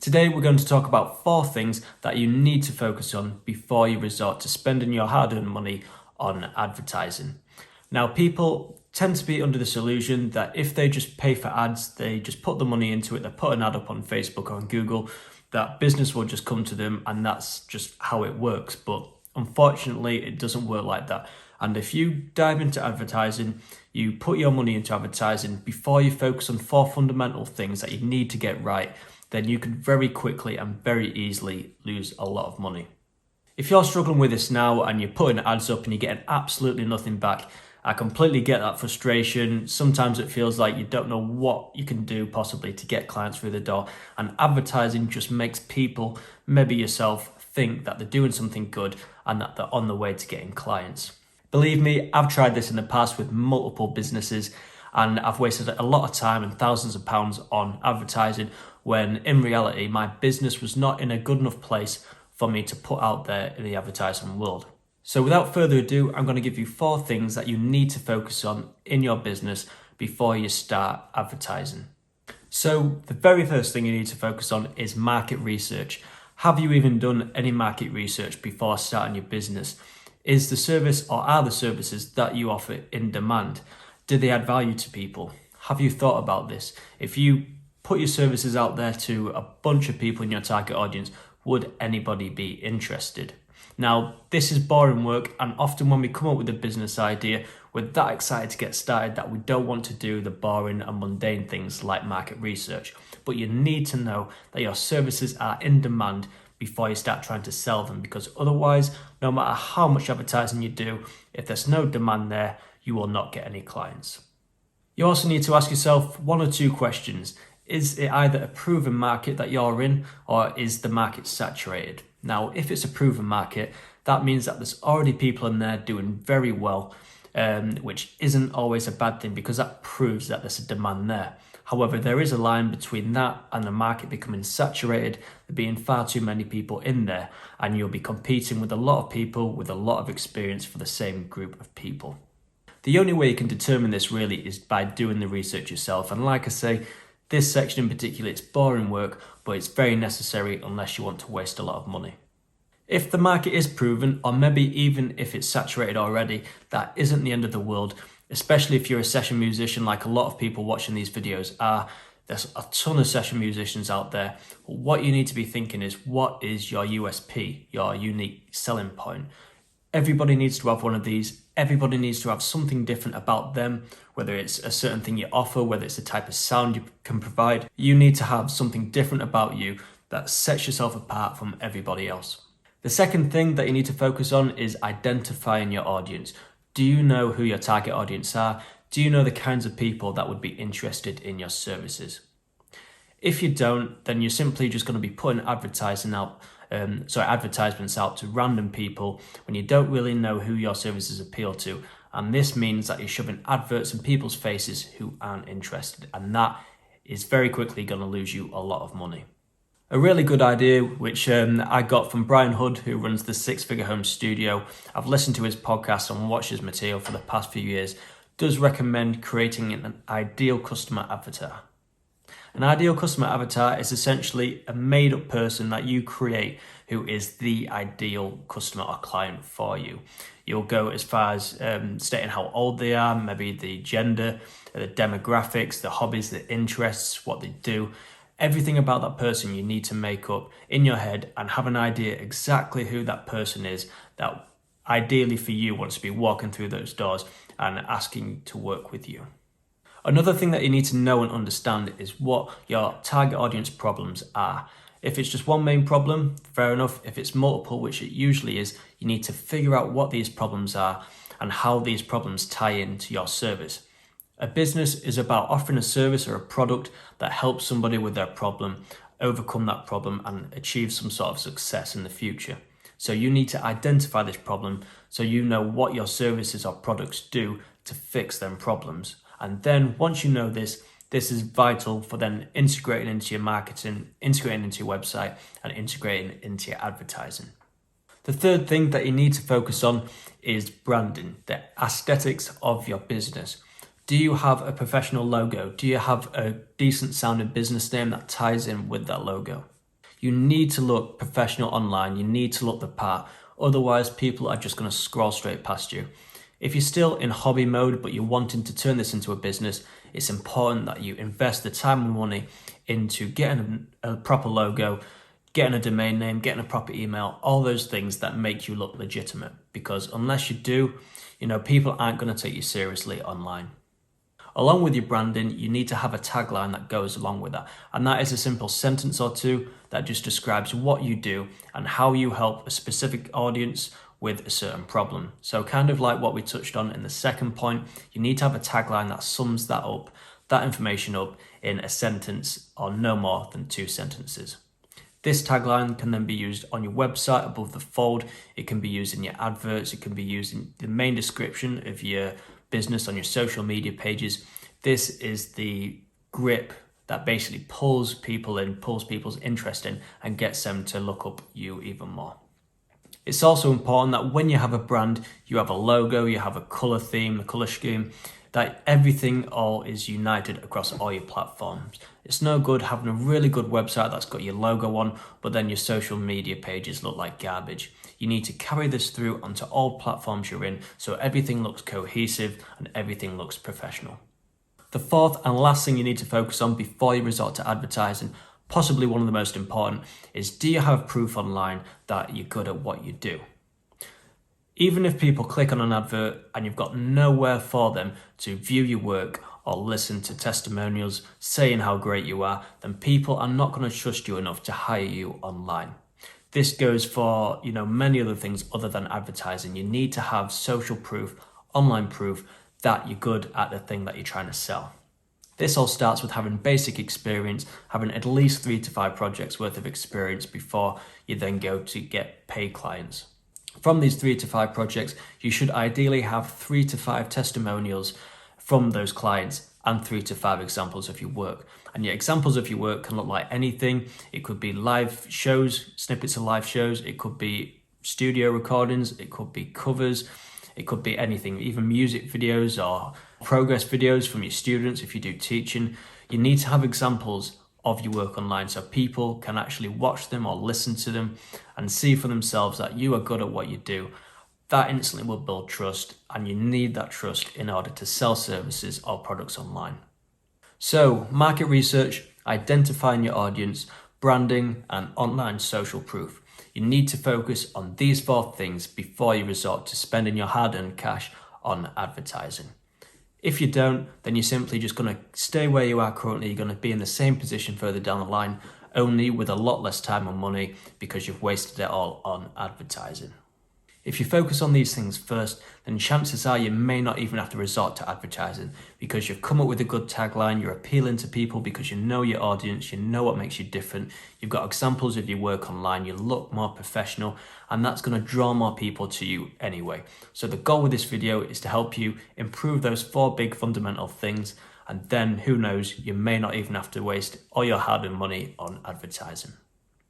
Today we're going to talk about 4 things that you need to focus on before you resort to spending your hard-earned money on advertising. Now, people tend to be under this illusion that if they just pay for ads, they just put the money into it, they put an ad up on Facebook or on Google, that business will just come to them and that's just how it works. But unfortunately, it doesn't work like that. And if you dive into advertising, you put your money into advertising before you focus on 4 fundamental things that you need to get right, then you can very quickly and very easily lose a lot of money. If you're struggling with this now and you're putting ads up and you're getting absolutely nothing back, I completely get that frustration. Sometimes it feels like you don't know what you can do possibly to get clients through the door, and advertising just makes people, maybe yourself, think that they're doing something good and that they're on the way to getting clients. Believe me, I've tried this in the past with multiple businesses and I've wasted a lot of time and thousands of pounds on advertising when in reality my business was not in a good enough place for me to put out there in the advertising world. So without further ado, I'm going to give you 4 things that you need to focus on in your business before you start advertising. So the very first thing you need to focus on is market research. Have you even done any market research before starting your business? Is the service or are the services that you offer in demand? Do they add value to people? Have you thought about this? If you put your services out there to a bunch of people in your target audience, would anybody be interested? Now, this is boring work, and often when we come up with a business idea, we're that excited to get started that we don't want to do the boring and mundane things like market research. But you need to know that your services are in demand before you start trying to sell them, because otherwise, no matter how much advertising you do, if there's no demand there, you will not get any clients. You also need to ask yourself 1 or 2 questions. Is it either a proven market that you're in, or is the market saturated? Now, if it's a proven market, that means that there's already people in there doing very well, which isn't always a bad thing because that proves that there's a demand there. However, there is a line between that and the market becoming saturated, there being far too many people in there, and you'll be competing with a lot of people with a lot of experience for the same group of people. The only way you can determine this really is by doing the research yourself. And like I say, this section in particular, it's boring work, but it's very necessary unless you want to waste a lot of money. If the market is proven, or maybe even if it's saturated already, that isn't the end of the world, especially if you're a session musician like a lot of people watching these videos are. There's a ton of session musicians out there. What you need to be thinking is, what is your USP, your unique selling point? Everybody needs to have one of these. Everybody needs to have something different about them, whether it's a certain thing you offer, whether it's the type of sound you can provide. You need to have something different about you that sets yourself apart from everybody else. The second thing that you need to focus on is identifying your audience. Do you know who your target audience are? Do you know the kinds of people that would be interested in your services? If you don't, then you're simply just going to be putting advertisements out to random people when you don't really know who your services appeal to. And this means that you're shoving adverts in people's faces who aren't interested. And that is very quickly going to lose you a lot of money. A really good idea, which I got from Brian Hood, who runs the 6 Figure Home Studio. I've listened to his podcast and watched his material for the past few years, does recommend creating an ideal customer avatar. An ideal customer avatar is essentially a made-up person that you create who is the ideal customer or client for you. You'll go as far as stating how old they are, maybe the gender, the demographics, the hobbies, the interests, what they do. Everything about that person you need to make up in your head and have an idea exactly who that person is that ideally for you wants to be walking through those doors and asking to work with you. Another thing that you need to know and understand is what your target audience problems are. If it's just one main problem, fair enough. If it's multiple, which it usually is, you need to figure out what these problems are and how these problems tie into your service. A business is about offering a service or a product that helps somebody with their problem, overcome that problem and achieve some sort of success in the future. So you need to identify this problem so you know what your services or products do to fix them problems. And then once you know this is vital for then integrating into your marketing, integrating into your website, and integrating into your advertising. The third thing that you need to focus on is branding, the aesthetics of your business. Do you have a professional logo? Do you have a decent sounding business name that ties in with that logo? You need to look professional online. You need to look the part. Otherwise, people are just going to scroll straight past you. If you're still in hobby mode, but you're wanting to turn this into a business, it's important that you invest the time and money into getting a proper logo, getting a domain name, getting a proper email, all those things that make you look legitimate. Because unless you do, people aren't going to take you seriously online. Along with your branding, you need to have a tagline that goes along with that. And that is a simple sentence or two that just describes what you do and how you help a specific audience with a certain problem. So kind of like what we touched on in the second point, you need to have a tagline that sums that information up in a sentence or no more than 2 sentences. This tagline can then be used on your website above the fold. It can be used in your adverts. It can be used in the main description of your business on your social media pages. This is the grip that basically pulls people in, pulls people's interest in, and gets them to look up you even more. It's also important that when you have a brand, you have a logo, you have a color theme, a color scheme, that everything all is united across all your platforms. It's no good having a really good website that's got your logo on, but then your social media pages look like garbage. You need to carry this through onto all platforms you're in so everything looks cohesive and everything looks professional. The fourth and last thing you need to focus on before you resort to advertising, possibly one of the most important, is do you have proof online that you're good at what you do? Even if people click on an advert and you've got nowhere for them to view your work or listen to testimonials saying how great you are, then people are not going to trust you enough to hire you online. This goes for, many other things other than advertising. You need to have social proof, online proof that you're good at the thing that you're trying to sell. This all starts with having basic experience, having at least 3 to 5 projects worth of experience before you then go to get paid clients. From these 3 to 5 projects, you should ideally have 3 to 5 testimonials from those clients and 3 to 5 examples of your work. And your examples of your work can look like anything. It could be live shows, snippets of live shows. It could be studio recordings. It could be covers. It could be anything, even music videos or progress videos from your students if you do teaching. You need to have examples of your work online so people can actually watch them or listen to them and see for themselves that you are good at what you do. That instantly will build trust, and you need that trust in order to sell services or products online. So, market research, identifying your audience, branding, and online social proof. You need to focus on these 4 things before you resort to spending your hard-earned cash on advertising. If you don't, then you're simply just going to stay where you are currently. You're going to be in the same position further down the line, only with a lot less time and money because you've wasted it all on advertising. If you focus on these things first, then chances are you may not even have to resort to advertising because you've come up with a good tagline, you're appealing to people because you know your audience, you know what makes you different, you've got examples of your work online, you look more professional, and that's going to draw more people to you anyway. So the goal with this video is to help you improve those 4 big fundamental things, and then who knows, you may not even have to waste all your hard-earned money on advertising.